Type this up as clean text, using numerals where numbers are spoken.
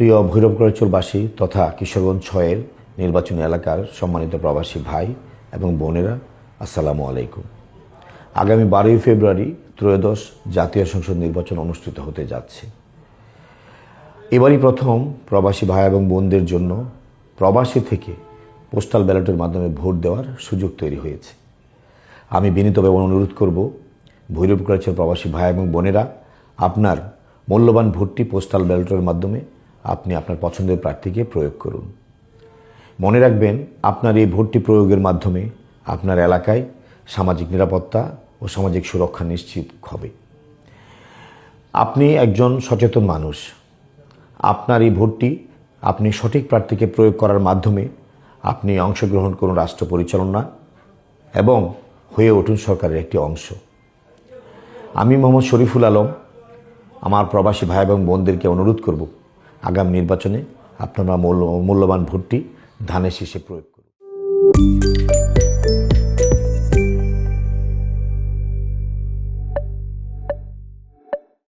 প্রিয় ভৈরবগড়চরবাসী তথা কিশোরগঞ্জ 6-এর নির্বাচনী এলাকার সম্মানিত প্রবাসী ভাই এবং বোনেরা, আসসালামু আলাইকুম। আগামী 12ই ফেব্রুয়ারি ত্রয়োদশ জাতীয় সংসদ নির্বাচন অনুষ্ঠিত হতে যাচ্ছে। এবারই প্রথম প্রবাসী ভাই এবং বোনদের জন্য প্রবাসী থেকে পোস্টাল ব্যালটের মাধ্যমে ভোট দেওয়ার সুযোগ তৈরি হয়েছে। আমি বিনীতভাবে অনুরোধ করব, ভৈরবগড়চর প্রবাসী ভাই এবং বোনেরা, আপনার মূল্যবান ভোটটি পোস্টাল ব্যালটের মাধ্যমে আপনি আপনার পছন্দের প্রার্থীকে প্রয়োগ করুন। মনে রাখবেন, আপনার এই ভোটটি প্রয়োগের মাধ্যমে আপনার এলাকায় সামাজিক নিরাপত্তা ও সামাজিক সুরক্ষা নিশ্চিত হবে। আপনি একজন সচেতন মানুষ। আপনার এই ভোটটি আপনি সঠিক প্রার্থীকে প্রয়োগ করার মাধ্যমে আপনি অংশগ্রহণ করুন রাষ্ট্র পরিচালনা এবং হয়ে উঠুন সরকারের একটি অংশ। আমি মোহাম্মদ শরীফুল আলম আমার প্রবাসী ভাই এবং বোনদেরকে অনুরোধ করব, আগামী নির্বাচনে আপনারা মূল্যবান ভোটটি ধানের শীষে প্রয়োগ করুন।